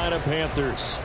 Carolina Panthers.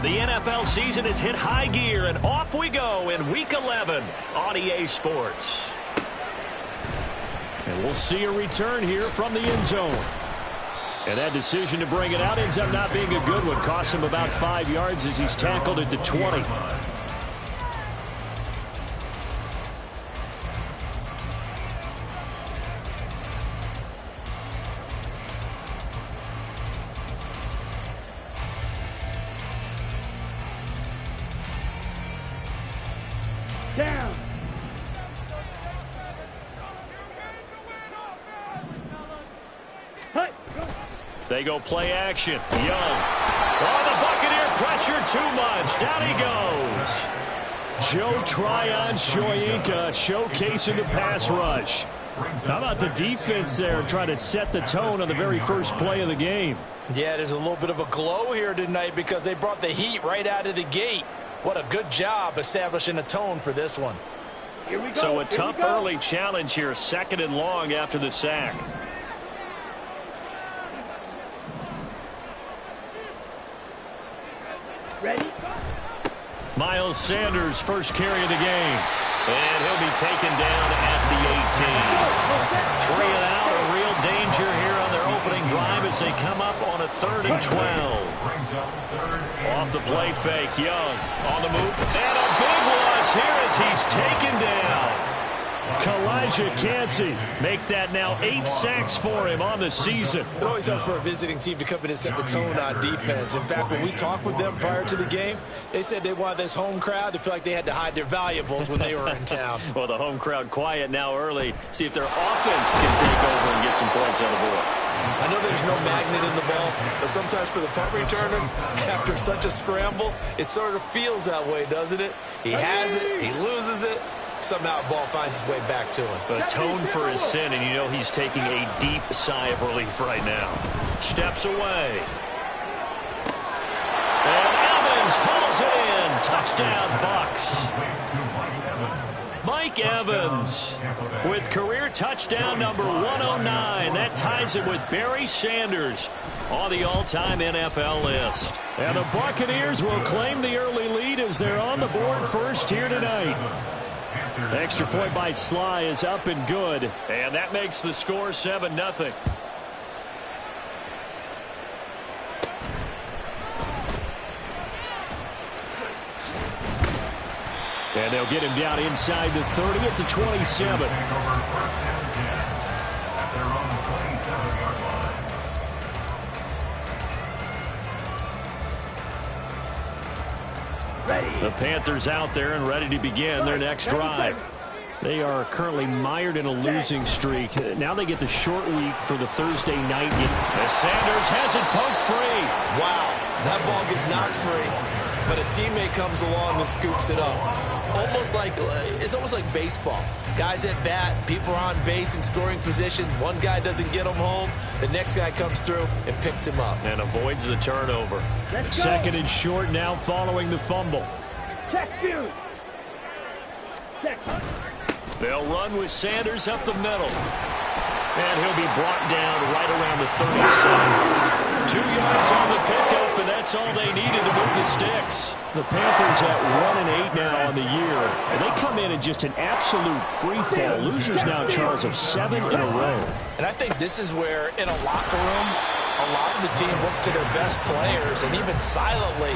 The NFL season has hit high gear, and off we go in Week 11 on EA Sports. And we'll see a return here from the end zone. And that decision to bring it out ends up not being a good one. Cost him about 5 yards as he's tackled at the 20. Down. They go play action. Young. Oh, the Buccaneer pressure too much. Down he goes. Joe Tryon-Shoyinka showcasing the pass rush. How about the defense there trying to set the tone on the very first play of the game? Yeah, there's a little bit of a glow here tonight because they brought the heat right out of the gate. What a good job establishing a tone for this one. Here we go. So a tough early challenge here, 2nd and long after the sack. Ready? Miles Sanders, first carry of the game. And he'll be taken down at the 18. 3 and out, a real danger here on their opening drive as they come up on a 3rd and 12. Off the play fake, Young on the move. And a big loss here as he's taken down. Kalijah Kancey make that now 8 sacks for him on the season. It always helps for a visiting team to come in and set the tone on defense. In fact, when we talked with them prior to the game, they said they wanted this home crowd to feel like they had to hide their valuables when they were in town. Well, the home crowd quiet now early. See if their offense can take over and get some points on the board. I know there's no magnet in the ball, but sometimes for the punt returner, after such a scramble, it sort of feels that way, doesn't it? He has it, he loses it. Somehow the ball finds its way back to him. A tone for his sin, and you know he's taking a deep sigh of relief right now. Steps away. And Evans hauls it in. Touchdown, Bucks. Mike Evans with career touchdown number 109. That ties it with Barry Sanders on the all-time NFL list. And the Buccaneers will claim the early lead as they're on the board first here tonight. The extra point by Sly is up and good. And that makes the score 7-0. And they'll get him down inside the 30 at the 27. The Panthers out there and ready to begin their next drive. They are currently mired in a losing streak. Now they get the short week for the Thursday night game. As Sanders has it poked free. Wow, that ball gets knocked free, but a teammate comes along and scoops it up. It's almost like baseball. Guys at bat, people are on base in scoring position. One guy doesn't get him home. The next guy comes through and picks him up. And avoids the turnover. Second and short now following the fumble. Check you. Check. They'll run with Sanders up the middle. And he'll be brought down right around the 37. 2 yards on the pickup, and that's all they needed to move the sticks. The Panthers at 1-8 now on the year, and they come in just an absolute free fall. Losers now, Charles, of 7 in a row. And I think this is where, in a locker room, a lot of the team looks to their best players and even silently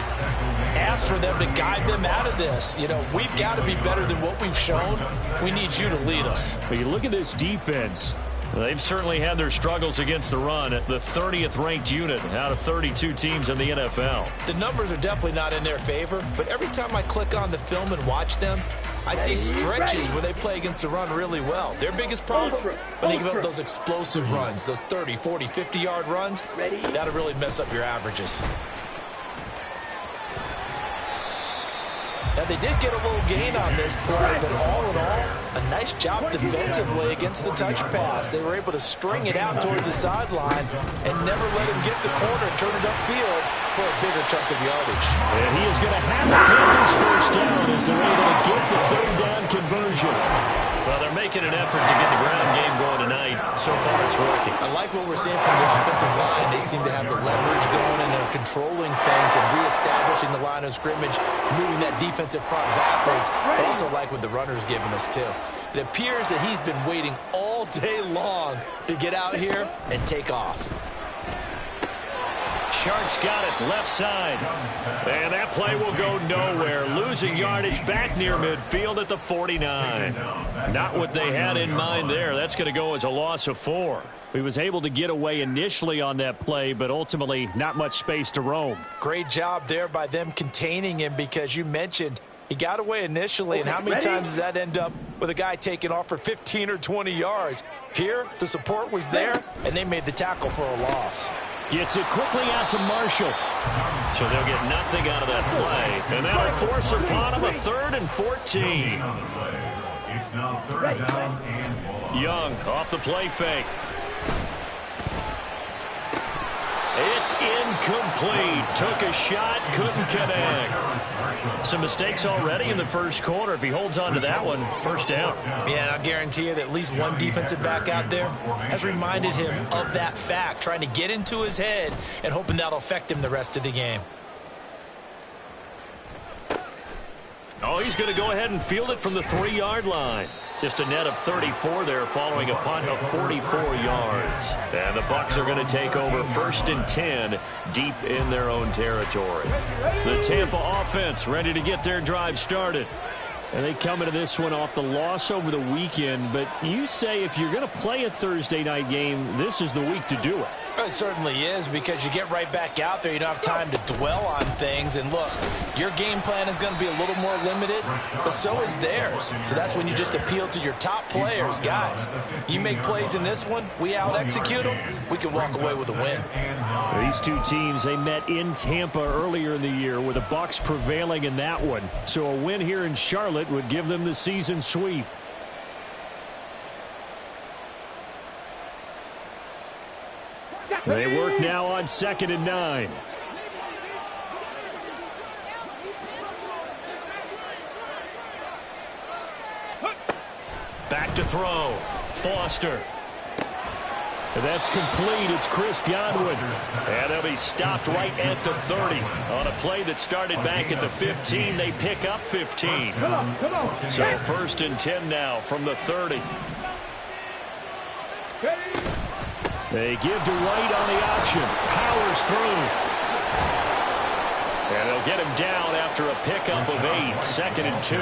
asks for them to guide them out of this. You know, we've got to be better than what we've shown. We need you to lead us. But you look at this defense. They've certainly had their struggles against the run. The 30th ranked unit out of 32 teams in the NFL. The numbers are definitely not in their favor, but every time I click on the film and watch them, I see stretches where they play against the run really well. Their biggest problem, when they give up those explosive runs, those 30, 40, 50-yard runs, that'll really mess up your averages. Now, they did get a little gain on this play, but all in all, a nice job defensively against the touch pass. They were able to string it out towards the sideline and never let him get the corner and turn it upfield for a bigger chunk of yardage. And he is going to have the Panthers first down as they're able to get the third down conversion. Well, they're making an effort to get the ground game going tonight. So far, it's working. I like what we're seeing from the offensive line. They seem to have the leverage going, and they're controlling things and reestablishing the line of scrimmage, moving that defensive front backwards. But also like what the runner's giving us, too. It appears that he's been waiting all day long to get out here and take off. Sharks got it left side. And that play will go nowhere. Losing yardage back near midfield at the 49. Not what they had in mind there. That's going to go as a loss of 4. He was able to get away initially on that play, but ultimately not much space to roam. Great job there by them containing him, because you mentioned he got away initially, and how many times does that end up with a guy taking off for 15 or 20 yards? Here, the support was there, and they made the tackle for a loss. Gets it quickly out to Marshall. So they'll get nothing out of that play. And that'll force upon him a 3rd and 14. It's now 3rd down and 1. Young off the play fake. It's incomplete. Took a shot, couldn't connect. Some mistakes already in the first quarter. If he holds on to that one, first down. Yeah, and I'll guarantee you that at least one defensive back out there has reminded him of that fact, trying to get into his head and hoping that'll affect him the rest of the game. Oh, he's going to go ahead and field it from the 3-yard line. Just a net of 34 there following a punt of 44 yards. And the Bucs are going to take over 1st and 10 deep in their own territory. The Tampa offense ready to get their drive started. And they come into this one off the loss over the weekend, but you say if you're going to play a Thursday night game, this is the week to do it. It certainly is, because you get right back out there. You don't have time to dwell on things. And look, your game plan is going to be a little more limited, but so is theirs. So that's when you just appeal to your top players. Guys, you make plays in this one, we out-execute them, we can walk away with a win. These two teams, they met in Tampa earlier in the year, with the Bucs prevailing in that one. So a win here in Charlotte would give them the season sweep. They work now on 2nd and 9. Back to throw. Foster. And that's complete. It's Chris Godwin. And they'll be stopped right at the 30. On a play that started back at the 15, they pick up 15. Come on. So 1st and 10 now from the 30. They give to White on the option. Powers through. And they'll get him down after a pickup of 8. 2nd and 2.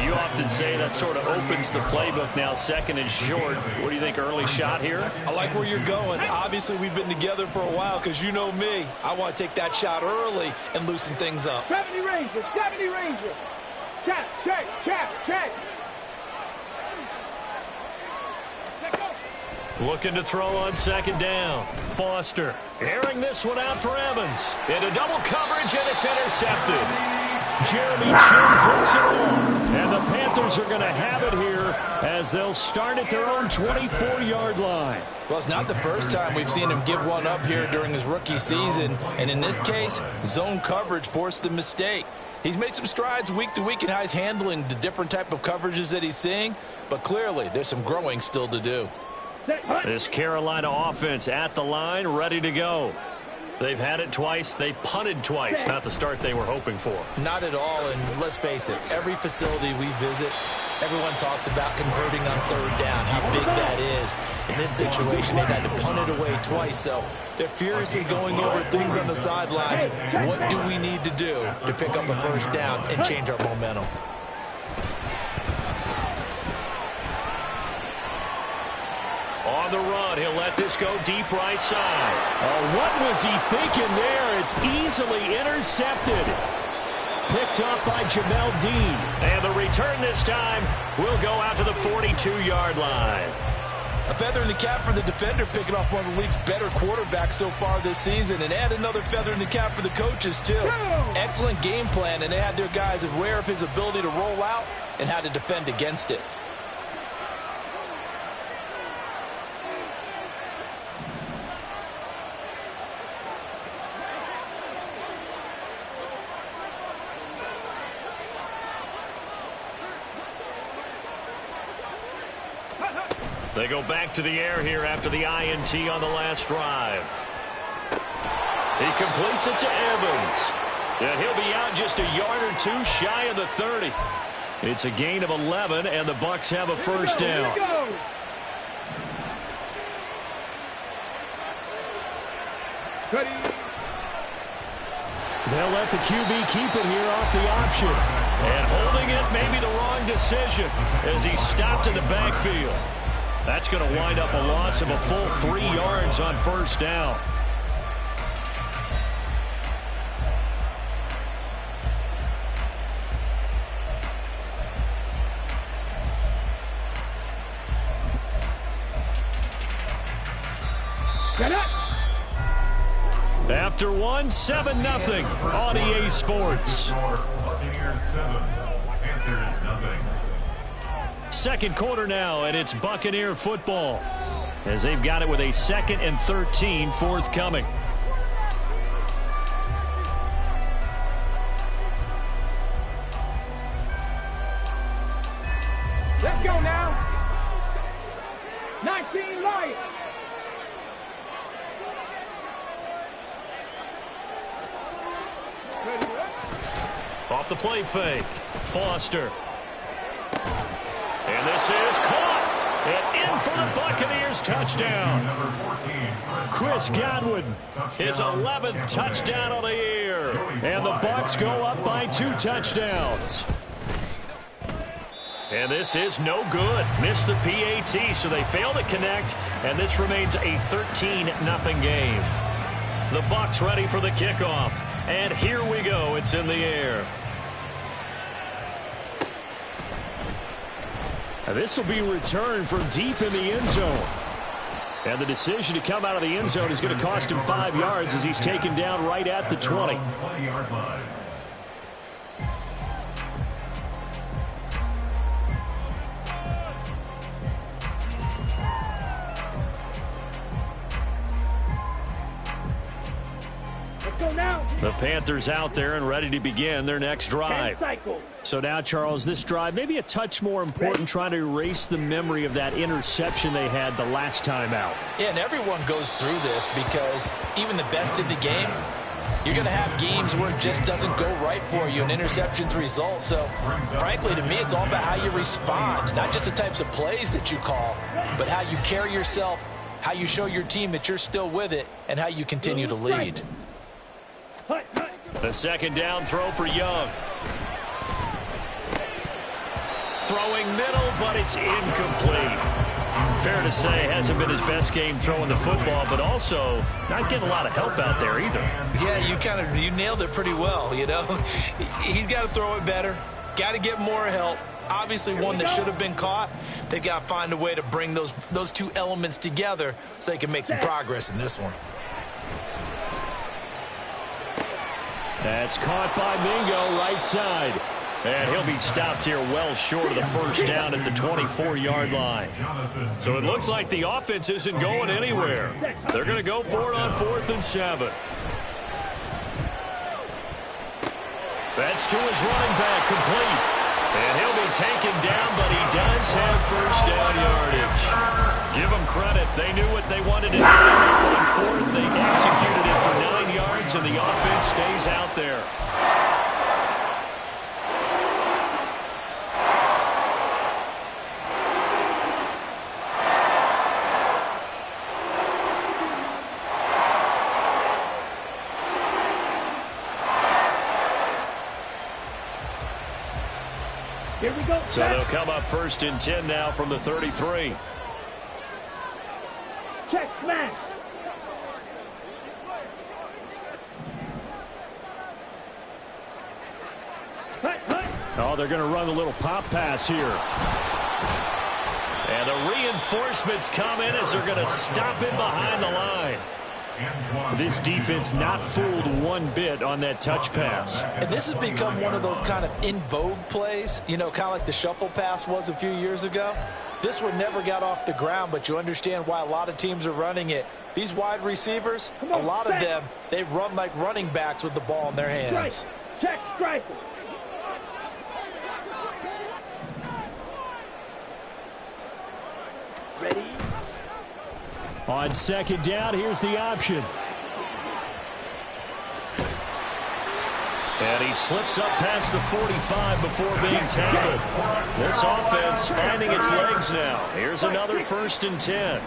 You often say that sort of opens the playbook now, 2nd and short. What do you think, early shot here? I like where you're going. Obviously, we've been together for a while, because you know me. I want to take that shot early and loosen things up. 70 Rangers. Check. Looking to throw on 2nd down. Foster airing this one out for Evans. Into double coverage, and it's intercepted. Jeremy Chin puts it on. And the Panthers are going to have it here as they'll start at their own 24-yard line. Well, it's not the first time we've seen him give one up here during his rookie season. And in this case, zone coverage forced the mistake. He's made some strides week to week in how he's handling the different type of coverages that he's seeing. But clearly, there's some growing still to do. This Carolina offense at the line, ready to go. They've had it twice. They've punted twice. Not the start they were hoping for. Not at all, and let's face it, every facility we visit, everyone talks about converting on 3rd down, how big that is. In this situation, they've had to punt it away twice, so they're furiously going over things on the sidelines. What do we need to do to pick up a 1st down and change our momentum? On the run, he'll let this go deep right side. Oh, what was he thinking there? It's easily intercepted. Picked off by Jamel Dean. And the return this time will go out to the 42-yard line. A feather in the cap for the defender, picking off one of the league's better quarterbacks so far this season. And add another feather in the cap for the coaches, too. Excellent game plan, and they had their guys aware of his ability to roll out and how to defend against it. They go back to the air here after the INT on the last drive. He completes it to Evans. And he'll be out just a yard or two shy of the 30. It's a gain of 11, and the Bucs have a first down. They'll let the QB keep it here off the option. And holding it may be the wrong decision as he stopped in the backfield. That's going to wind up a loss of a full 3 yards on first down. After one, 7-0 on EA Sports. Buccaneers 7, Panthers nothing. Second quarter now, and it's Buccaneer football as they've got it with a 2nd and 13 forthcoming. Let's go now. 19 Lions. Off the play fake. Foster. And this is caught. And in for the Buccaneers touchdown. Chris Godwin, His 11th touchdown of the year. and the Bucs go up by 2 touchdowns. And this is no good. Missed the PAT, so they fail to connect. And this remains a 13-0 game. The Bucs ready for the kickoff. And here we go. It's in the air. This will be returned from deep in the end zone. And the decision to come out of the end zone is going to cost him 5 yards as he's taken down right at the 20. 20-yard line. Let's go now. The Panthers out there and ready to begin their next drive. Cycle. So now, Charles, this drive maybe a touch more important, trying to erase the memory of that interception they had the last time out. Yeah, and everyone goes through this because even the best in the game, you're going to have games where it just doesn't go right for you, and interceptions result. So, frankly, to me, it's all about how you respond, not just the types of plays that you call, but how you carry yourself, how you show your team that you're still with it, and how you continue to lead. The second down throw for Young. Throwing middle, but it's incomplete. Fair to say, hasn't been his best game throwing the football, but also not getting a lot of help out there either. Yeah, you nailed it pretty well, you know. He's got to throw it better, got to get more help. Obviously one that should have been caught. They've got to find a way to bring those two elements together so they can make some progress in this one. That's caught by Mingo, right side. And he'll be stopped here well short of the first down at the 24-yard line. So it looks like the offense isn't going anywhere. They're going to go for it on 4th and 7. That's to his running back, complete. And he'll be taken down, but he does have first down yardage. Give them credit. They knew what they wanted to do. On 4th, they executed it for 9 yards, and the offense stays out there. Here we go. So they'll come up 1st and 10 now from the 33. Check smash. Oh, they're going to run a little pop pass here. And the reinforcements come in as they're going to stop him behind the line. This defense not fooled one bit on that touch pass. And this has become one of those kind of in vogue plays, you know, kind of like the shuffle pass was a few years ago. This one never got off the ground, but you understand why a lot of teams are running it. These wide receivers, a lot of them, they run like running backs with the ball in their hands. Check, strike. Ready? On second down, here's the option. And he slips up past the 45 before being tackled. This offense finding its legs now. Here's another 1st and 10.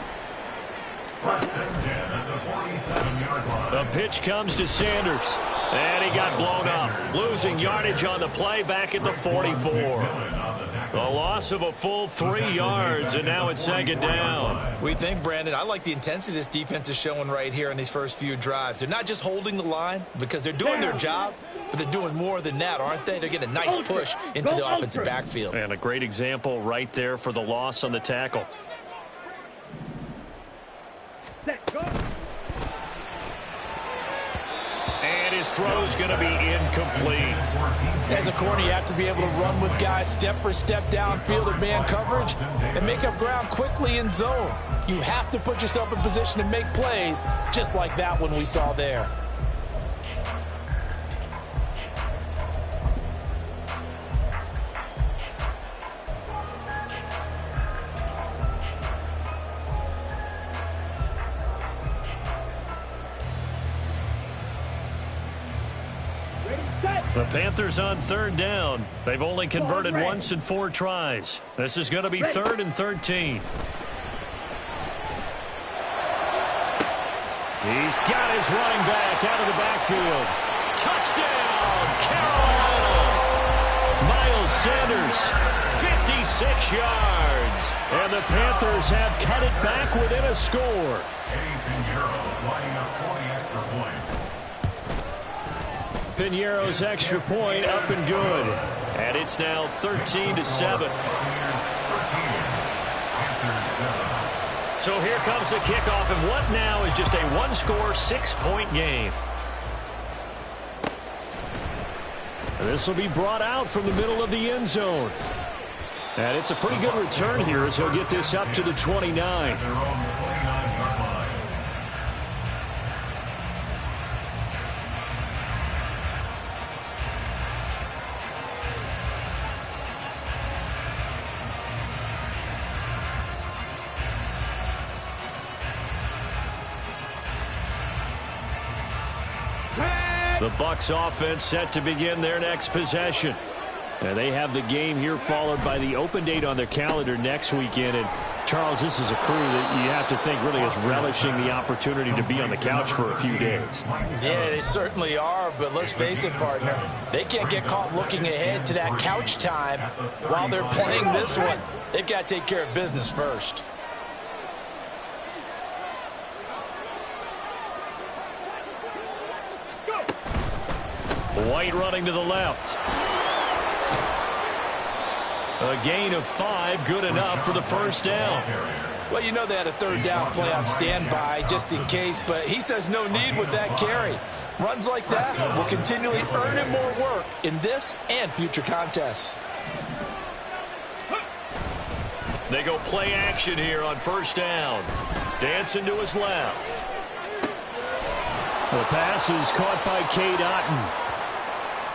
The pitch comes to Sanders. And he got blown up. Losing yardage on the play back at the 44. The loss of a full 3 yards, and now it's 2nd down. We think, Brandon, I like the intensity this defense is showing right here in these first few drives. They're not just holding the line because they're doing their job, but they're doing more than that, aren't they? They're getting a nice push into the offensive backfield. And a great example right there for the loss on the tackle. Set, go. And his throw's going to be incomplete. As a corner, you have to be able to run with guys step for step downfield in man coverage and make up ground quickly in zone. You have to put yourself in position to make plays, just like that one we saw there. The Panthers on 3rd down. They've only converted once in 4 tries. This is going to be 3rd and 13. He's got his running back out of the backfield. Touchdown, Carolina! Miles Sanders, 56 yards. And the Panthers have cut it back within a score. Piñeiro's extra point up and good. And it's now 13-7. So here comes the kickoff, and what now is just a 1-score, 6-point game. This will be brought out from the middle of the end zone. And it's a pretty good return here as he'll get this up to the 29. The Bucs offense set to begin their next possession. And they have the game here followed by the open date on their calendar next weekend. And Charles, this is a crew that you have to think really is relishing the opportunity to be on the couch for a few days. Yeah, they certainly are, but let's face it, partner. They can't get caught looking ahead to that couch time while they're playing this one. They've got to take care of business first. White running to the left. A gain of 5, good enough for the 1st down. Well, you know they had a 3rd down play on standby just in case, but he says no need with that carry. Runs like that will continually earn him more work in this and future contests. They go play action here on 1st down. Dancing to his left. The pass is caught by Cade Otton.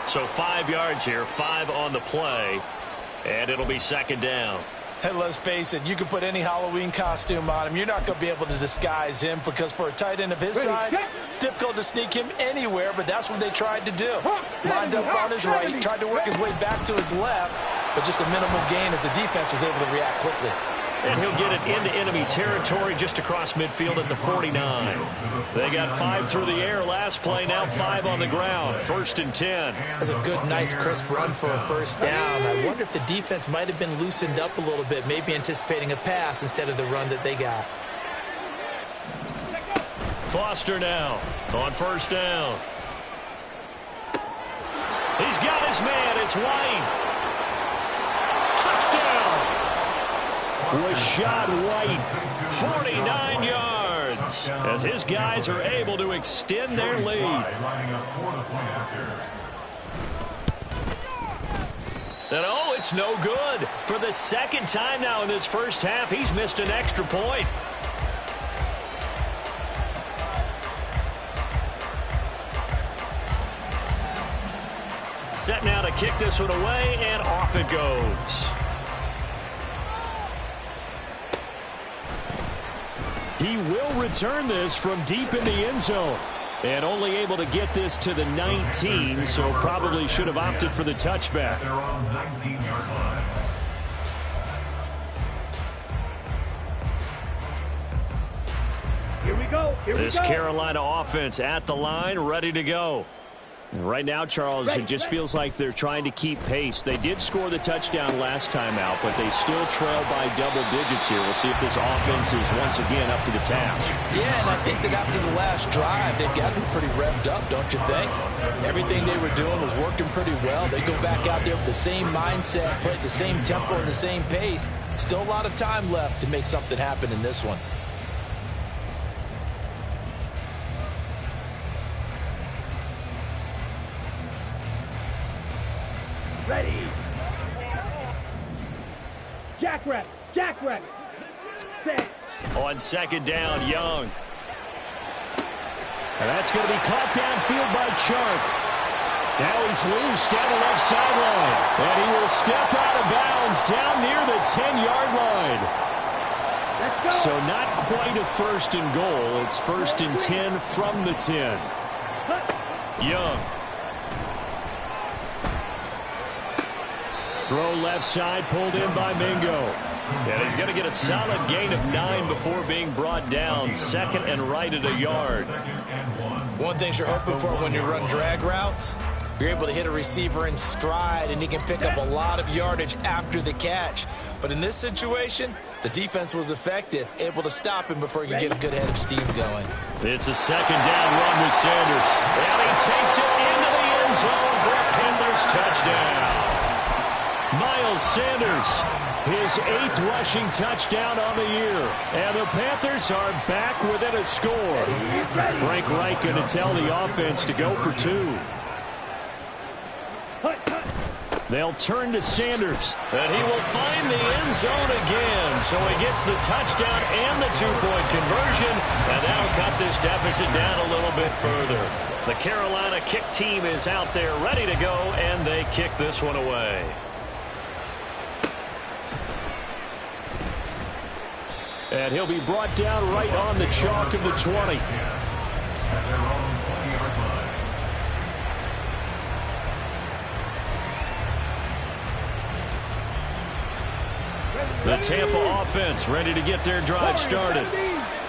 So 5 yards here, 5 on the play, and it'll be 2nd down. And let's face it, you can put any Halloween costume on him. You're not going to be able to disguise him because for a tight end of his size, difficult to sneak him anywhere, but that's what they tried to do. Lined up on his right, tried to work his way back to his left, but just a minimal gain as the defense was able to react quickly. And he'll get it into enemy territory just across midfield at the 49. They got 5 through the air last play, now 5 on the ground. 1st and 10. That's a good, nice, crisp run for a 1st down. I wonder if the defense might have been loosened up a little bit, maybe anticipating a pass instead of the run that they got. Foster now on 1st down. He's got his man. It's White. touchdown. Was shot right, 49 yards, as his guys are able to extend their lead. And oh, it's no good. For the second time now in this first half, he's missed an extra point. Set now to kick this one away, and off it goes. He will return this from deep in the end zone. And only able to get this to the 19, so probably should have opted for the touchback. They're on 19-yard line. Here we go. Here we go. This Carolina offense at the line, ready to go. And right now, Charles, it just feels like they're trying to keep pace. They did score the touchdown last time out, but they still trail by double digits here. We'll see if this offense is once again up to the task. Yeah, and I think that after the last drive, they've got to be pretty revved up, don't you think? Everything they were doing was working pretty well. They go back out there with the same mindset, play at the same tempo and the same pace. Still a lot of time left to make something happen in this one. Ready. Jackrabbit. Jackrabbit. Set. On second down, Young. And that's going to be caught downfield by Chark. Now he's loose down the left sideline. And he will step out of bounds down near the 10-yard line. Let's go. So not quite a first and goal. It's first and 10 from the 10. Young. Throw left side, pulled in by Mingo. And he's going to get a solid gain of 9 before being brought down. Second and right at a yard. One thing you're hoping for when you run drag routes, you're able to hit a receiver in stride, and he can pick up a lot of yardage after the catch. But in this situation, the defense was effective, able to stop him before he could get a good head of steam going. It's a second down run with Sanders. And he takes it into the end zone for a Panthers touchdown. Miles Sanders, his 8th rushing touchdown on the year. And the Panthers are back within a score. Frank Reich going to tell the offense to go for 2. They'll turn to Sanders, and he will find the end zone again. So he gets the touchdown and the 2-point conversion, and that'll cut this deficit down a little bit further. The Carolina kick team is out there ready to go, and they kick this one away. And he'll be brought down right on the chalk of the 20. The Tampa offense ready to get their drive started.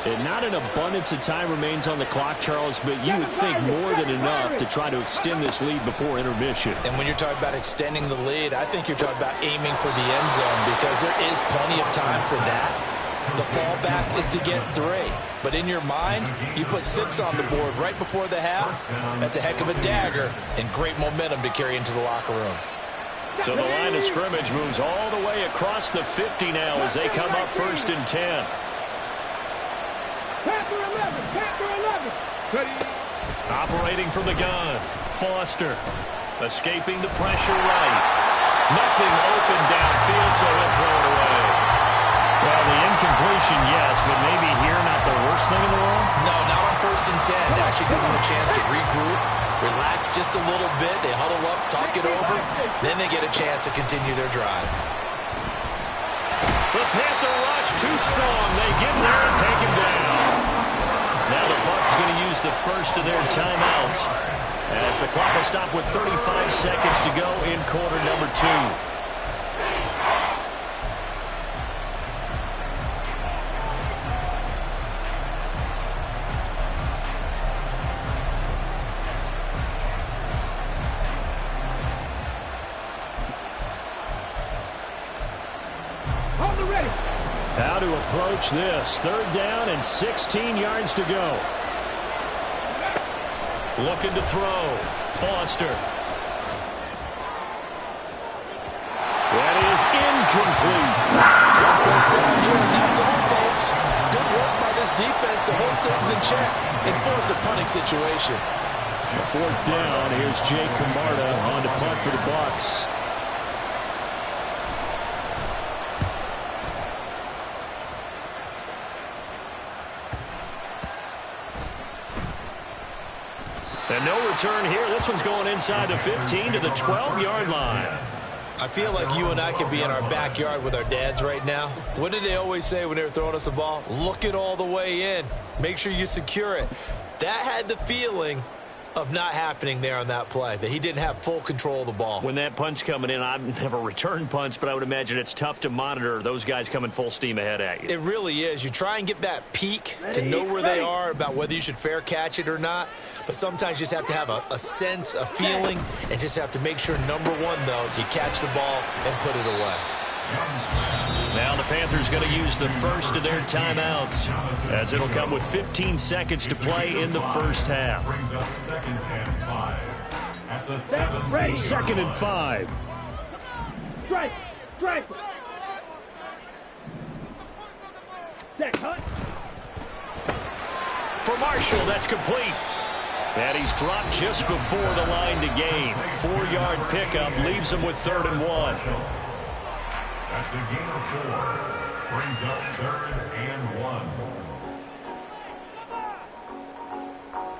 And not an abundance of time remains on the clock, Charles, but you would think more than enough to try to extend this lead before intermission. And when you're talking about extending the lead, I think you're talking about aiming for the end zone, because there is plenty of time for that. The fallback is to get 3. But in your mind, you put 6 on the board right before the half. That's a heck of a dagger and great momentum to carry into the locker room. So the line of scrimmage moves all the way across the 50 now as they come up first and 10. Panther 11. Panther 11. Steady. Operating from the gun. Foster escaping the pressure right. Nothing open downfield, so he'll throw it away. Well, the incompletion, yes, but maybe here not the worst thing in the world? No, not on first and 10. It actually gives them a chance to regroup, relax just a little bit. They huddle up, talk it over. Then they get a chance to continue their drive. The Panther rush too strong. They get there and take him down. Now the Bucs going to use the first of their timeouts as the clock will stop with 35 seconds to go in quarter number 2. How to approach this. 3rd down and 16 yards to go. Looking to throw. Foster. That is incomplete. to hold things in check and force a punting situation. A fourth down. Here's Jake Camarda on to punt for the Bucs. And no return here. This one's going inside the 15 to the 12-yard line. I feel like you and I could be in our backyard with our dads right now. What did they always say when they were throwing us the ball? Look it all the way in. Make sure you secure it. That had the feeling of not happening there on that play, that he didn't have full control of the ball. When that punt's coming in, I've never returned punts, but I would imagine it's tough to monitor those guys coming full steam ahead at you. It really is. You try and get that peek to know where they are about whether you should fair catch it or not, but sometimes you just have to have a sense, a feeling, and just have to make sure, number one, though, you catch the ball and put it away. Now the Panthers going to use the first of their timeouts, as it'll come with 15 seconds to play in the first half. Brings up 2nd and 5 at the 7. 2nd and 5. Strike! Strike! Set, cut! For Marshall, that's complete. And he's dropped just before the line to gain. 4-yard pickup leaves him with 3rd and 1. That's a gain of 4. Brings up 3rd and 1.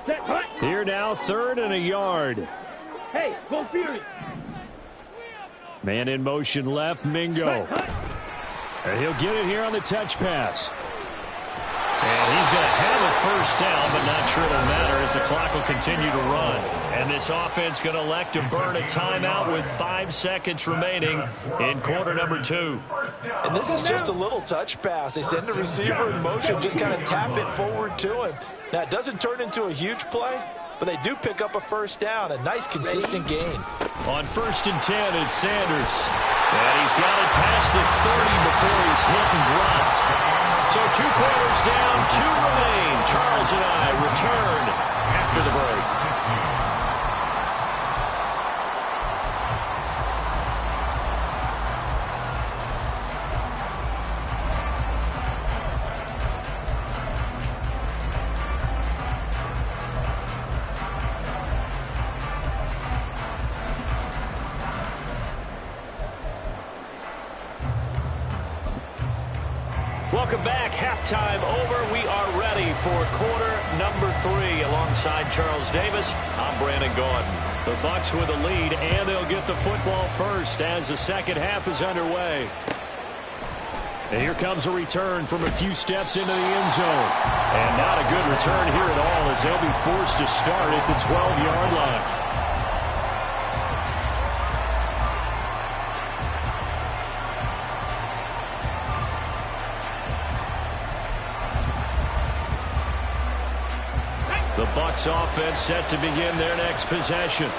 Set, cut! Here now, 3rd and a yard. Hey, go Fury! Man in motion left, Mingo. Cut! And he'll get it here on the touch pass. And he's going to have a first down, but not sure it'll matter as the clock will continue to run. And this offense going to elect to burn a timeout with 5 seconds remaining in quarter number 2. And this is just a little touch pass. They send the receiver in motion, just kind of tap it forward to him. Now, it doesn't turn into a huge play, but they do pick up a first down, a nice, consistent gain. On 1st and 10, it's Sanders. And he's got it past the 30 before he's hit and dropped. So 2 quarters down, 2 remain. Charles and I return after the break. Welcome back. Halftime over. We are ready for quarter number 3. Alongside Charles Davis, I'm Brandon Gordon. The Bucs with a lead, and they'll get the football first as the second half is underway. And here comes a return from a few steps into the end zone. And not a good return here at all, as they'll be forced to start at the 12-yard line. The Bucs offense set to begin their next possession.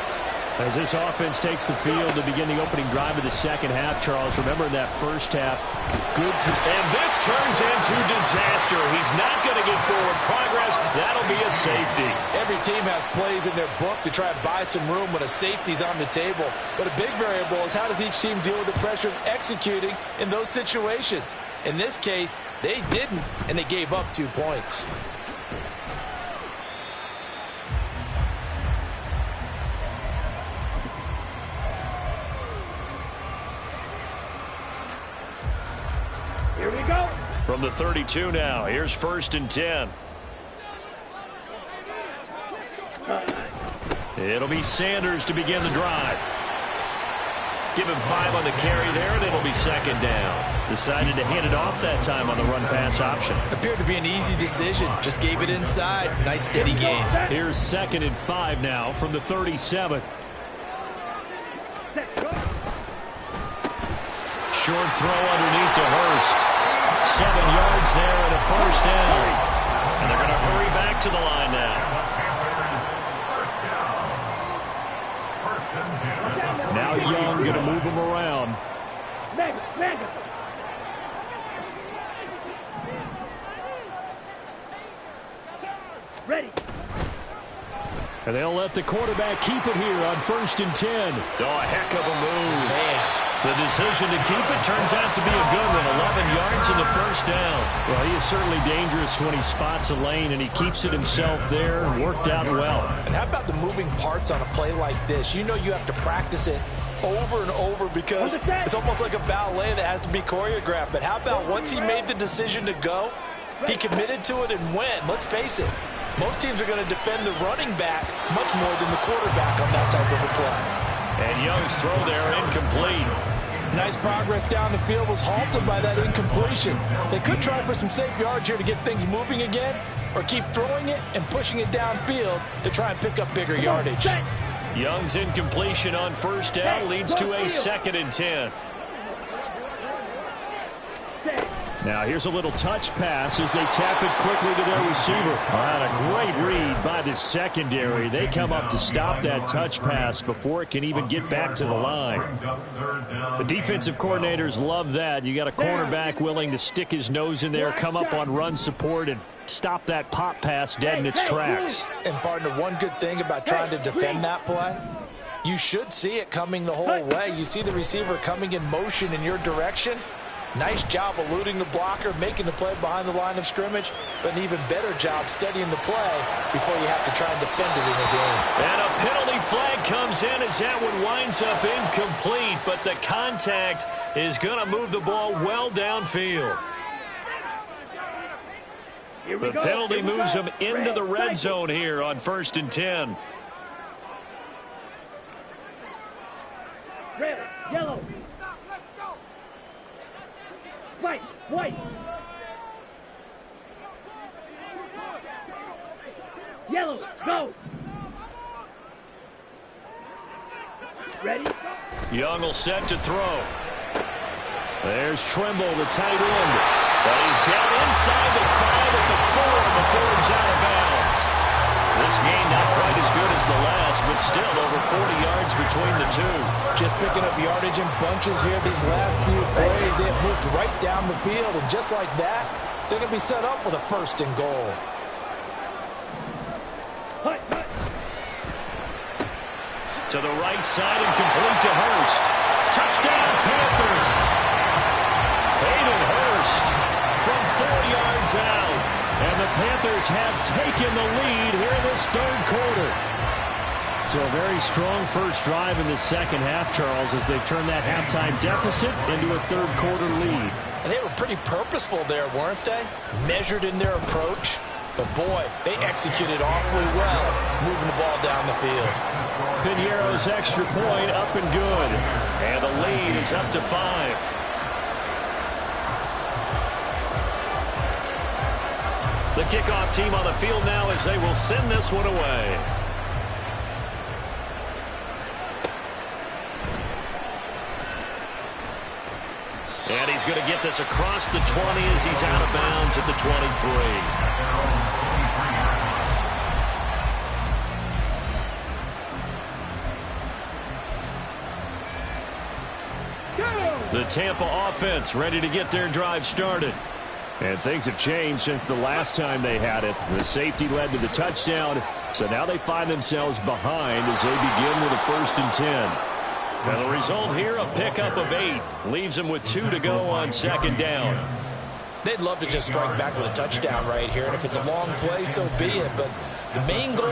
As this offense takes the field to begin the opening drive of the second half, Charles, remember that first half. And this turns into disaster. He's not going to get forward progress. That'll be a safety. Every team has plays in their book to try and buy some room when a safety's on the table. But a big variable is how does each team deal with the pressure of executing in those situations. In this case, they didn't, and they gave up 2 points. Here we go! From the 32 now, here's 1st and 10. It'll be Sanders to begin the drive. Give him 5 on the carry there, and it'll be 2nd down. Decided to hand it off that time on the run-pass option. Appeared to be an easy decision. Just gave it inside. Nice steady gain. Here's 2nd and 5 now from the 37. Short throw underneath to Hurst. 7 yards there and a first down. And they're going to hurry back to the line now. Now Young going to move him around. Mega! Ready! And they'll let the quarterback keep it here on 1st and 10. Oh, a heck of a move. Man, The decision to keep it turns out to be a good one. 11 yards in the first down. Well, he is certainly dangerous when he spots a lane, and he keeps it himself there. Worked out well. And how about the moving parts on a play like this? You know you have to practice it over and over because it's almost like a ballet that has to be choreographed. But how about once he made the decision to go, he committed to it and went. Let's face it, most teams are going to defend the running back much more than the quarterback on that type of a play. And Young's throw there incomplete. Nice progress down the field was halted by that incompletion. They could try for some safe yards here to get things moving again, or keep throwing it and pushing it downfield to try and pick up bigger yardage. Young's incompletion on first down leads to a 2nd and 10. Now here's a little touch pass as they tap it quickly to their receiver. A great read by the secondary. They come up to stop that touch pass before it can even get back to the line. The defensive coordinators love that. You got a cornerback willing to stick his nose in there, come up on run support, and stop that pop pass dead in its tracks. And partner, one good thing about trying to defend that play, you should see it coming the whole way. You see the receiver coming in motion in your direction. Nice job eluding the blocker, making the play behind the line of scrimmage, but an even better job studying the play before you have to try and defend it in a game. And a penalty flag comes in as that one winds up incomplete, but the contact is going to move the ball well downfield. The penalty moves them into the red zone here on 1st and 10. Red, yellow. White. Yellow, go. Ready? Young will set to throw. There's Trimble, the tight end. But he's down inside the 5 at the 4 before he's out of bounds. This game not quite as good as the last, but still over 40 yards between the two. Just picking up yardage in bunches here these last few plays. They have moved right down the field, and just like that, they're going to be set up with a 1st and goal. To the right side and complete to Hurst. Touchdown, Panthers. Hayden Hurst from 4 yards out. And the Panthers have taken the lead here in this 3rd quarter. So a very strong first drive in the second half, Charles, as they turn that halftime deficit into a 3rd quarter lead. And they were pretty purposeful there, weren't they? Measured in their approach. But boy, they executed awfully well, moving the ball down the field. Piñeiro's extra point up and good. And the lead is up to 5. The kickoff team on the field now as they will send this one away. And he's going to get this across the 20 as he's out of bounds at the 23. The Tampa offense ready to get their drive started. And things have changed since the last time they had it. The safety led to the touchdown, so now they find themselves behind as they begin with a 1st and 10. And the result here, a pickup of 8. Leaves them with 2 to go on 2nd down. They'd love to just strike back with a touchdown right here, and if it's a long play, so be it. But the main goal,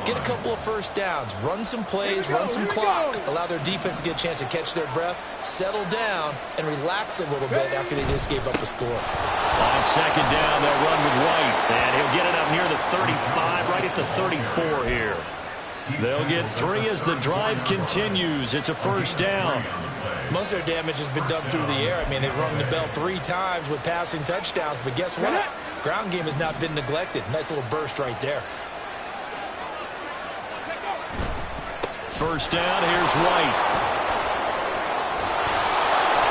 get a couple of 1st downs, run some plays, run some clock, allow their defense to get a chance to catch their breath, settle down, and relax a little bit after they just gave up a score. On 2nd down, they'll run with White, and he'll get it up near the 35, right at the 34 here. They'll get 3 as the drive continues. It's a 1st down. Most of their damage has been done through the air. I mean, they've rung the bell 3 times with passing touchdowns, but guess what? Ground game has not been neglected. Nice little burst right there. 1st down, here's White.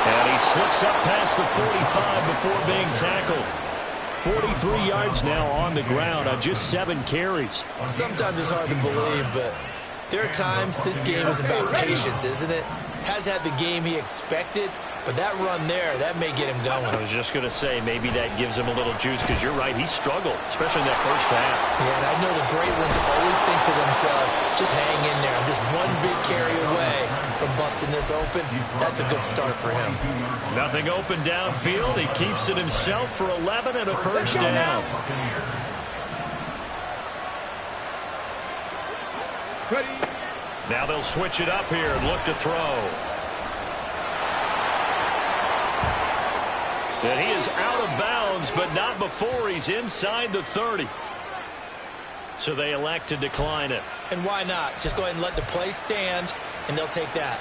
And he slips up past the 45 before being tackled. 43 yards now on the ground on just 7 carries. Sometimes it's hard to believe, but there are times this game is about patience, isn't it? Has had the game he expected, But that run there, that may get him going. I was just going to say, maybe that gives him a little juice, because you're right, he struggled, especially in that first half. Yeah, and I know the great ones always think to themselves, just hang in there. I'm just one big carry away from busting this open. That's a good start for him. Nothing open downfield. He keeps it himself for 11 and a first down. Now they'll switch it up here and look to throw. And he is out of bounds, but not before he's inside the 30. So they elect to decline it. And why not? Just go ahead and let the play stand, and they'll take that.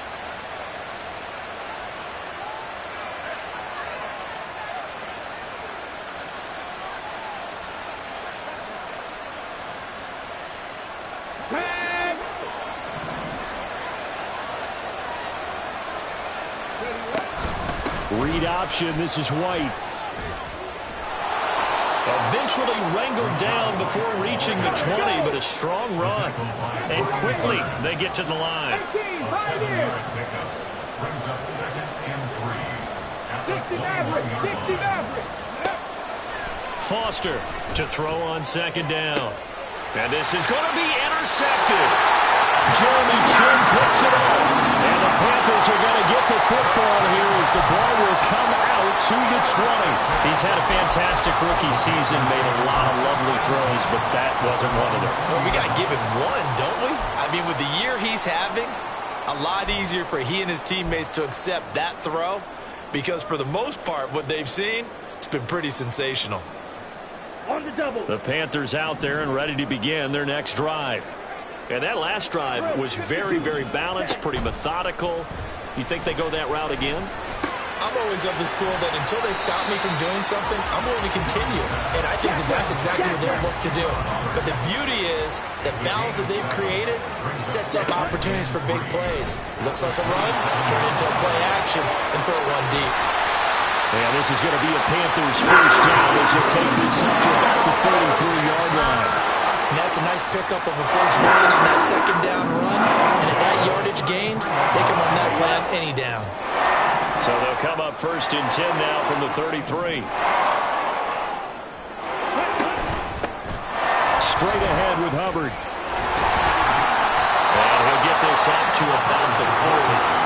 Read option. This is White. Eventually wrangled down before reaching the 20, but a strong run. And quickly they get to the line. Foster to throw on second down. And this is going to be intercepted. Jeremy Chin picks it up. And the Panthers are going to get the football here as the ball will come out to the 20. He's had a fantastic rookie season, made a lot of lovely throws, but that wasn't one of them. Well, we got to give him one, don't we? I mean, with the year he's having, a lot easier for he and his teammates to accept that throw, because for the most part, what they've seen, it's been pretty sensational. On the double. The Panthers out there and ready to begin their next drive. And that last drive was very, very balanced, pretty methodical. You think they go that route again? I'm always of the school that until they stop me from doing something, I'm going to continue. And I think that that's exactly what they'll look to do. But the beauty is the balance that they've created sets up opportunities for big plays. Looks like a run, turn into a play action, and throw one deep. Yeah, this is going to be a Panthers first down as you take this up to about the 33-yard line. And that's a nice pickup of a first down on that second down run. And at that yardage gained, they can run that play on any down. So they'll come up first and 10 now from the 33. Straight ahead with Hubbard. And he'll get this up to about the 40.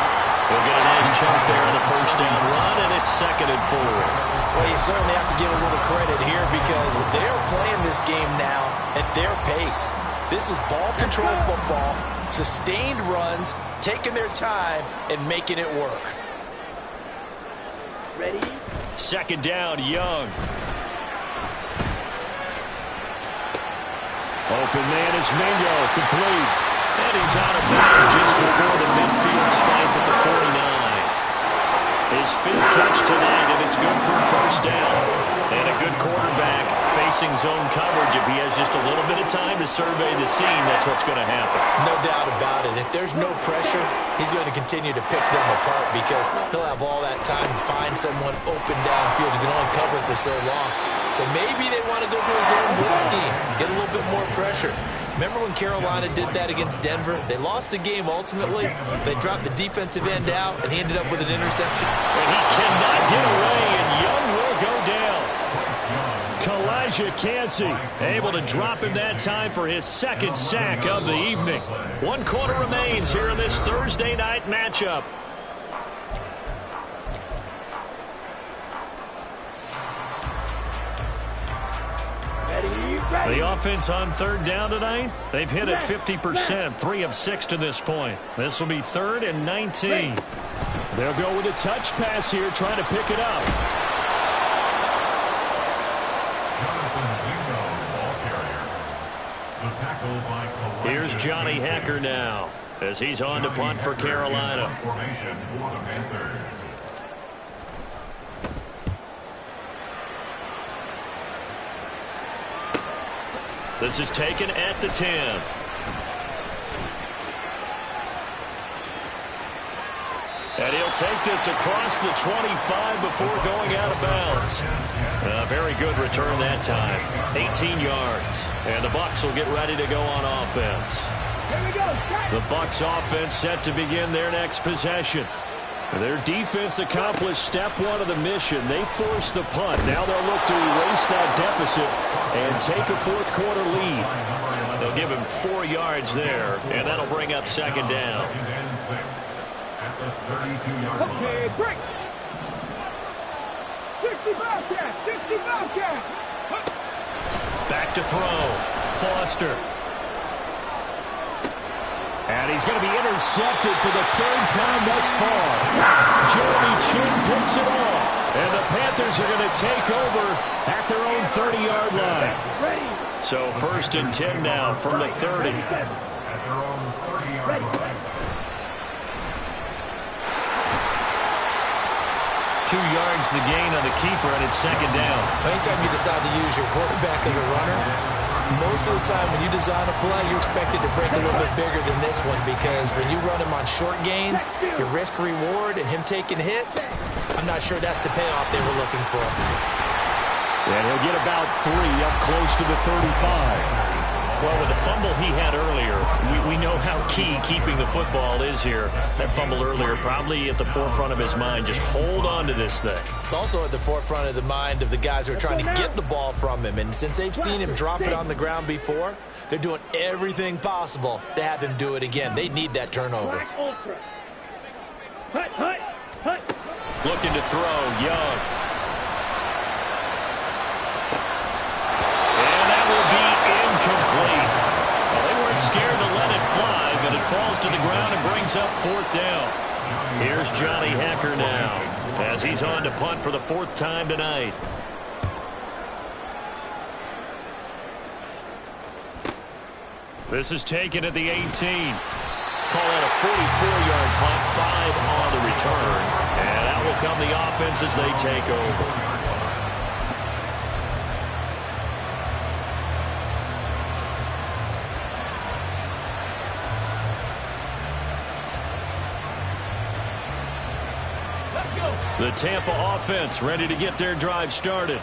He'll get a nice chunk there on the first down run, and it's second and 4. Well, you certainly have to give a little credit here because they're playing this game now at their pace. This is ball control football, sustained runs, taking their time, and making it work. Ready? Second down, Young. Open man is Mingo, complete. And he's out of bounds just before the midfield stripe at the 49. His fifth catch tonight, and it's good for a first down. And a good quarterback facing zone coverage. If he has just a little bit of time to survey the scene, that's what's going to happen. No doubt about it. If there's no pressure, he's going to continue to pick them apart because he'll have all that time to find someone open downfield. He can only cover for so long. So maybe they want to go to a zone blitz scheme, get a little bit more pressure. Remember when Carolina did that against Denver? They lost the game ultimately. They dropped the defensive end out, and he ended up with an interception. And he cannot get away, and Young will go down. Kalijah Cansey able to drop him that time for his second sack of the evening. 1 quarter remains here in this Thursday night matchup. The offense on third down tonight, they've hit it 50%, 3 of 6 to this point. This will be 3rd and 19. They'll go with a touch pass here, trying to pick it up. Here's Johnny Hecker now, as he's on to punt for Carolina. This is taken at the 10. And he'll take this across the 25 before going out of bounds. A very good return that time. 18 yards. And the Bucs will get ready to go on offense. The Bucs offense set to begin their next possession. Their defense accomplished step one of the mission. They forced the punt. Now they'll look to erase that deficit and take a fourth quarter lead. They'll give him 4 yards there, and that'll bring up second down. Okay, break. 60 Bobcats, 60 Bobcats. Back to throw. Foster. And he's going to be intercepted for the third time thus far. Jeremy Chin picks it off. And the Panthers are going to take over at their own 30-yard line. So 1st and 10 now from the 30. At their own 30-yard line. 2 yards the gain on the keeper, and it's second down. Anytime you decide to use your quarterback as a runner, most of the time when you design a play, you're expected to break a little bit bigger than this one, because when you run him on short gains, your risk-reward and him taking hits, I'm not sure that's the payoff they were looking for. And he'll get about 3 up close to the 35. Well, with the fumble he had earlier, we know how key keeping the football is here. That fumble earlier probably at the forefront of his mind. Just hold on to this thing. It's also at the forefront of the mind of the guys who are trying to get the ball from him. And since they've seen him drop it on the ground before, they're doing everything possible to have him do it again. They need that turnover. Looking to throw, Young. And that will be incomplete. Well, they weren't scared to let it fly, but it falls to the ground and brings up 4th down. Here's Johnny Hecker now, as he's on to punt for the 4th time tonight. This is taken at the 18. Call it a 44-yard punt, 5 on the return. And out will come the offense as they take over. The Tampa offense ready to get their drive started.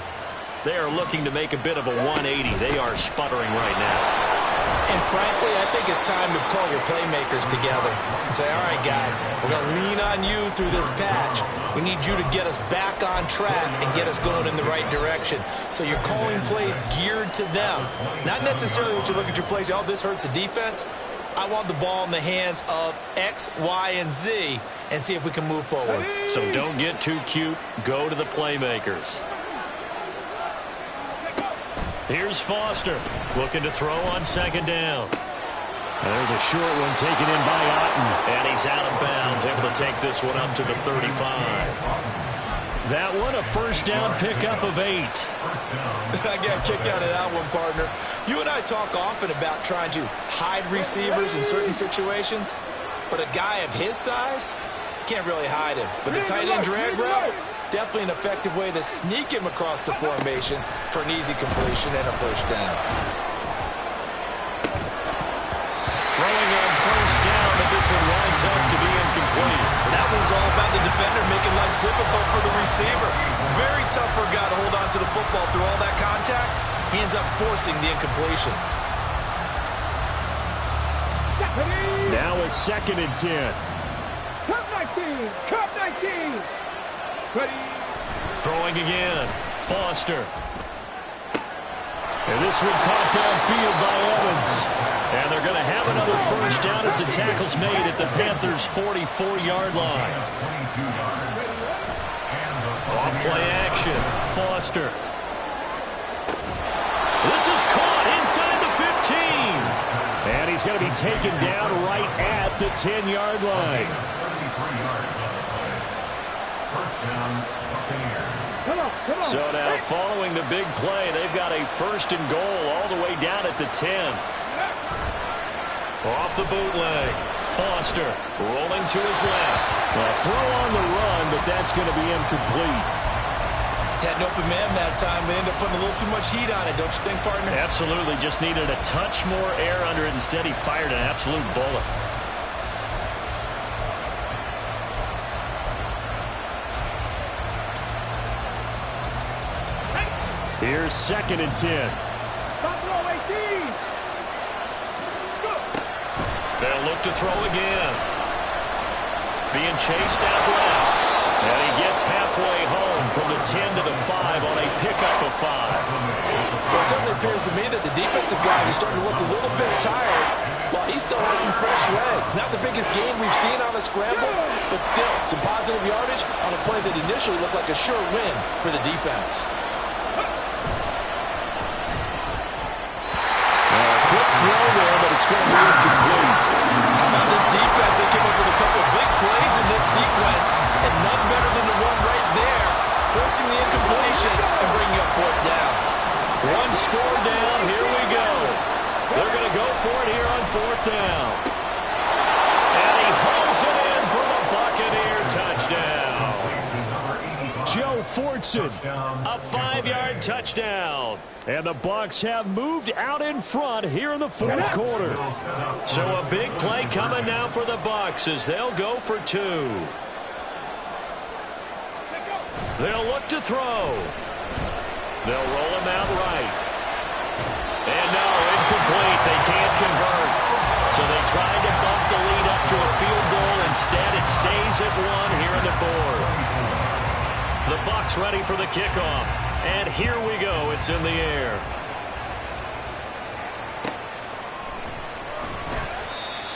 They are looking to make a bit of a 180. They are sputtering right now. And frankly, I think it's time to call your playmakers together and say, all right, guys, we're going to lean on you through this patch. We need you to get us back on track and get us going in the right direction. So you're calling plays geared to them. Not necessarily when you look at your plays, oh, this hurts the defense. I want the ball in the hands of X, Y, and Z and see if we can move forward. So don't get too cute. Go to the playmakers. Here's Foster looking to throw on second down. There's a short one taken in by Otten. And he's out of bounds, able to take this one up to the 35. That one a first down pickup of 8. I got kicked out of that one, partner. You and I talk often about trying to hide receivers in certain situations, but a guy of his size, can't really hide him. But the tight end drag route, definitely an effective way to sneak him across the formation for an easy completion and a first down. Throwing on first down, but this one winds up to be incomplete. That one's all about the defender making life difficult for the receiver. Very tough for a guy to hold on to the football through all that contact. He ends up forcing the incompletion. Now a 2nd and 10. Cup 19, Cup 19. Ready. Throwing again. Foster. And this one caught downfield by Evans. And they're going to have another first down as the tackle's made at the Panthers' 44-yard line. Off play action. Foster. This is caught inside the 15. And he's going to be taken down right at the 10-yard line. So now following the big play, they've got a 1st and goal all the way down at the 10. Off the bootleg. Foster rolling to his left. Well, throw on the run, but that's going to be incomplete. Had an open man that time. They ended up putting a little too much heat on it, don't you think, partner? Absolutely. Just needed a touch more air under it. Instead, he fired an absolute bullet. Here's 2nd and 10. Stop throw 18. They'll look to throw again. Being chased out left. And he gets halfway home from the 10 to the 5 on a pickup of 5. Well, it certainly appears to me that the defensive guys are starting to look a little bit tired, while he still has some fresh legs. Not the biggest gain we've seen on a scramble, but still some positive yardage on a play that initially looked like a sure win for the defense. Quick throw there, but it's going to be incomplete. How about this defense? They came up with a couple big plays in this sequence, and none better than the one right there, forcing the incompletion and bringing up 4th down. One score down. Here we go. They're going to go for it here on 4th down. And he hauls it in for the Buccaneer touchdown. Joe Fortson, a 5-yard touchdown. And the Bucs have moved out in front here in the 4th quarter. So a big play coming now for the Bucs as they'll go for 2. They'll look to throw. They'll roll him out right. And no, incomplete. They can't convert. So they tried to bump the lead up to a field goal. Instead, it stays at 1 here in the 4th. The Bucs ready for the kickoff. And here we go. It's in the air.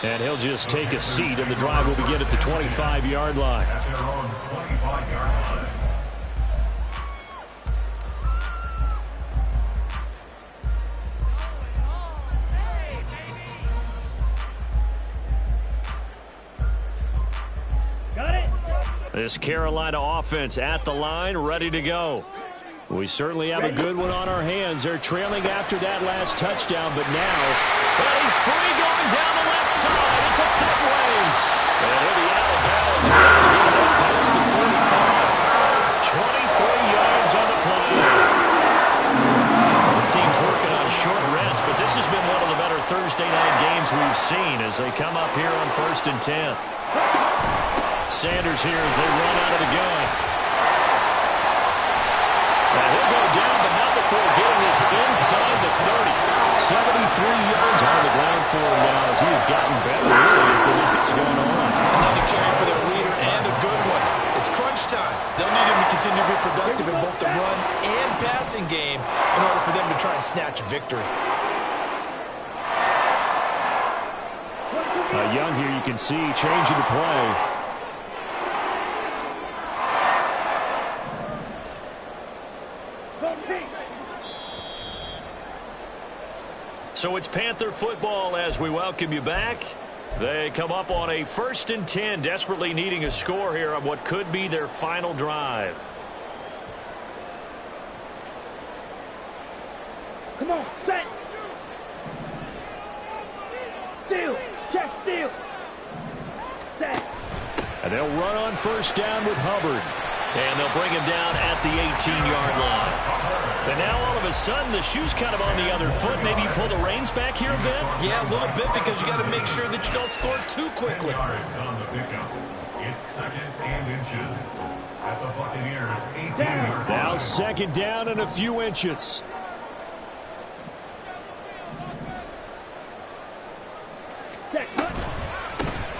And he'll just take a seat, and the drive will begin at the 25-yard line. At their own 25-yard line. This Carolina offense at the line, ready to go. We certainly have a good one on our hands. They're trailing after that last touchdown, but now, and he's free going down the left side. It's a foot race. And he'll be out of bounds. Past the 45. 23 yards on the play. The team's working on short rest, but this has been one of the better Thursday night games we've seen as they come up here on 1st and 10. Sanders here as they run out of the gun. Now he'll go down, but not before getting this inside the 30. 73 yards on the ground for him now as he has gotten better really as the night's going on. Another carry for their leader and a good one. It's crunch time. They'll need him to continue to be productive in both the run and passing game in order for them to try and snatch a victory. Young here you can see changing the play. So it's Panther football as we welcome you back. They come up on a 1st and 10, desperately needing a score here on what could be their final drive. Come on, set. Steal, check, steal. Set. And they'll run on 1st down with Hubbard. And they'll bring him down at the 18-yard line. And now all of a sudden the shoe's kind of on the other foot. Maybe you pull the reins back here a bit? Yeah, a little bit because you got to make sure that you don't score too quickly. Yards on the pickup. It's 2nd and inches. At the Buccaneers, 18-yard line. Now 2nd down and a few inches.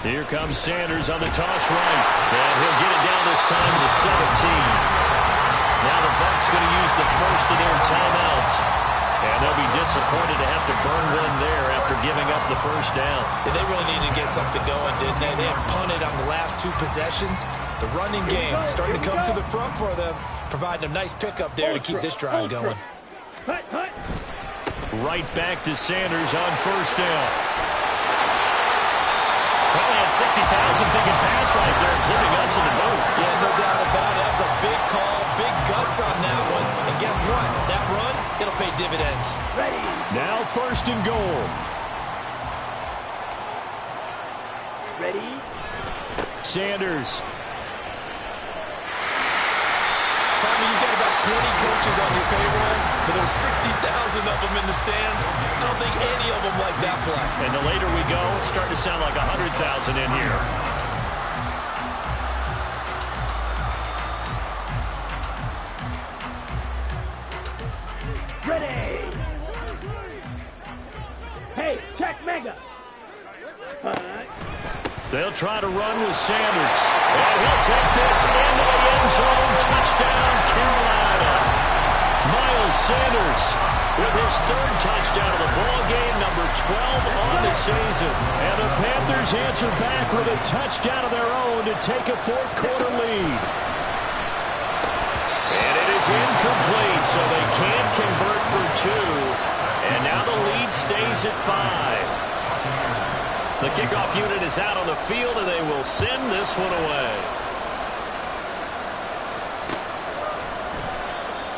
Here comes Sanders on the toss right. And he'll get it down this time to 17. Now the Bucs going to use the first of their timeouts. And they'll be disappointed to have to burn one there after giving up the 1st down. Yeah, they really needed to get something going, didn't they? They have punted on the last 2 possessions. The running game starting to come to the front for them, providing a nice pickup there to keep this drive going. Right back to Sanders on 1st down. Probably had 60,000 thinking pass right there, including us in the booth. Yeah, no doubt about it. That's a big call, big guts on that one. And guess what? That run, it'll pay dividends. Ready. Now 1st and goal. Ready. Sanders. Tommy, you got about 20 coaches on your payroll, but there's 60,000 of them in the stands. I don't think any of them like that play. And the later we go, it's starting to sound like 100,000 in here. Ready. Hey, check mega. They'll try to run with Sanders. And he'll take this into the end zone. Touchdown, Carolina. Miles Sanders with his third touchdown of the ball game, number 12 on the season. And the Panthers answer back with a touchdown of their own to take a fourth quarter lead. And it is incomplete, so they can't convert for two. And now the lead stays at 5. The kickoff unit is out on the field, and they will send this one away.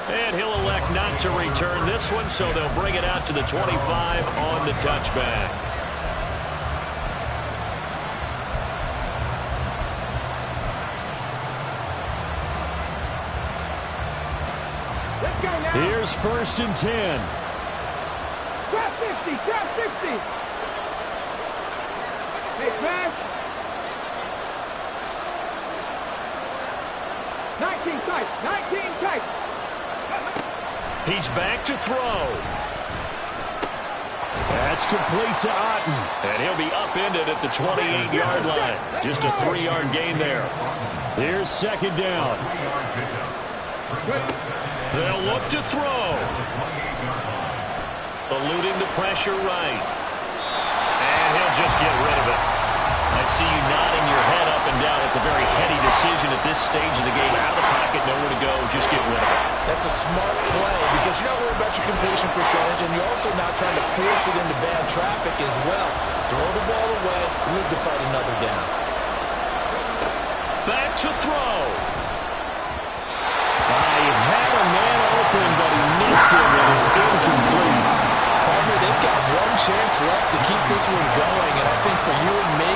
And he'll elect not to return this one, so they'll bring it out to the 25 on the touchback. Let's go now. Here's 1st and 10. Trap 50, trap 50. Hey, pass. 19 tight, 19 tight. He's back to throw. That's complete to Otten. And he'll be upended at the 28-yard line. Just a 3-yard gain there. Here's 2nd down. They'll look to throw. Eluding the pressure right. And he'll just get rid of it. I see you nodding your head up and down. It's a very heady decision at this stage of the game. Out of the pocket, nowhere to go. Just get rid of it. That's a smart play because you're not worried about your completion percentage, and you're also not trying to force it into bad traffic as well. Throw the ball away, live to fight another down. Back to throw. He had a man open, but he missed him, and it's incomplete. Partner, they've got one chance left to keep this one going, and I think for you and me,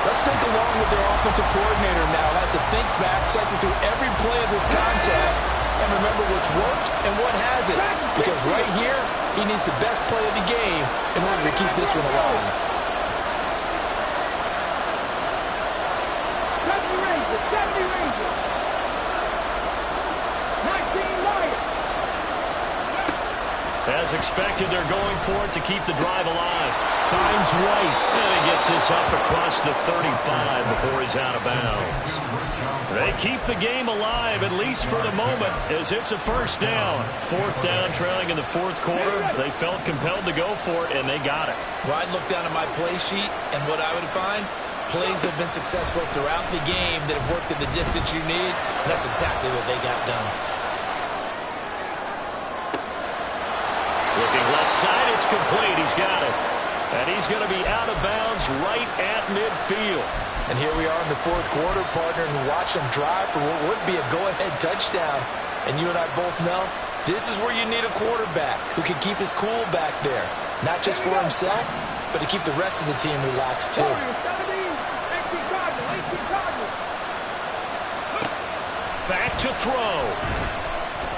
let's think along with their offensive coordinator now. Has to think back, cycle through every play of this contest, and remember what's worked and what hasn't. Because right here, he needs the best play of the game in order to keep this one alive. 70 Rangers, 70 Rangers. 19 Lions. As expected, they're going for it to keep the drive alive. Finds White, and he gets this up across the 35 before he's out of bounds. They keep the game alive, at least for the moment, as it's a 1st down. 4th down, trailing in the 4th quarter. They felt compelled to go for it, and they got it. Well, I'd look down at my play sheet, and what I would find, plays have been successful throughout the game that have worked at the distance you need, and that's exactly what they got done. Looking left side, it's complete. He's got it. And he's going to be out of bounds right at midfield. And here we are in the 4th quarter, partner, and watch them drive for what would be a go-ahead touchdown. And you and I both know this is where you need a quarterback who can keep his cool back there. Not just for himself, but to keep the rest of the team relaxed too. 18 Cardinals, 18 Cardinals. Back to throw.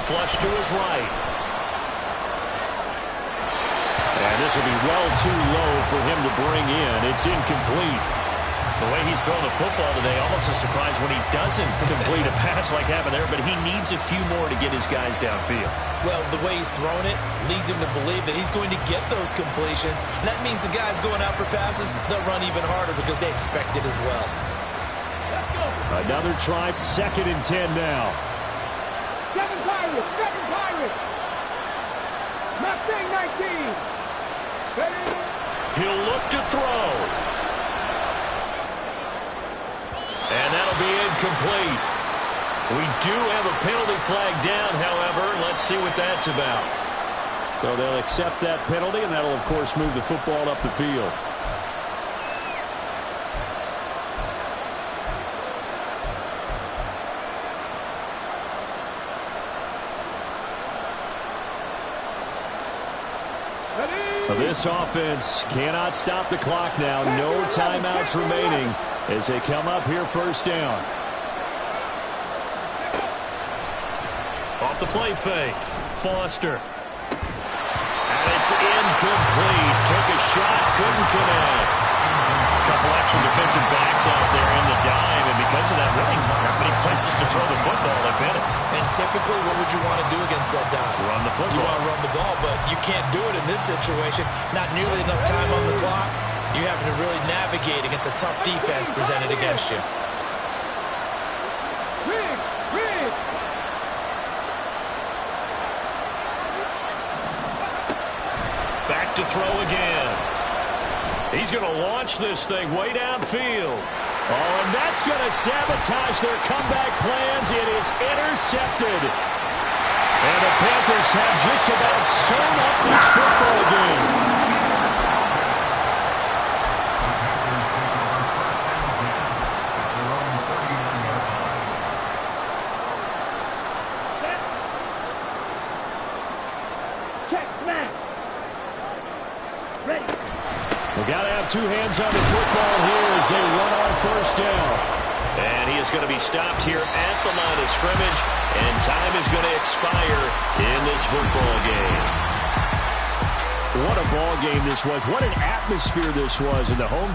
Flush to his right. And this will be well too low for him to bring in. It's incomplete. The way he's throwing the football today, almost a surprise when he doesn't complete a pass like happened there, but he needs a few more to get his guys downfield. Well, the way he's thrown it leads him to believe that he's going to get those completions. And that means the guys going out for passes, they'll run even harder because they expect it as well. Another try, 2nd and 10 now. 7 Pirates, 7 Pirates. Mustang 19. Ready? He'll look to throw. And that'll be incomplete. We do have a penalty flag down, however. Let's see what that's about. So they'll accept that penalty, and that'll, of course, move the football up the field. This offense cannot stop the clock now. No timeouts remaining as they come up here 1st down. Off the play fake. Foster. And it's incomplete. Took a shot, couldn't connect. A couple extra defensive backs out there in the dime, and because of that, really not many places to throw the football if in it. And typically, what would you want to do against that dime? Run the football. You want to run the ball, but you can't do it in this situation. Not nearly enough time on the clock. You having to really navigate against a tough defense presented against you. Back to throw again. He's going to launch this thing way downfield. Oh, and that's going to sabotage their comeback plans. It is intercepted. And the Panthers have just about sewn up this football game. We've got to have two hands on the football here as they run on first down. And he is going to be stopped here at the line of scrimmage, and time is going to expire in this football game. What a ball game this was. What an atmosphere this was in the home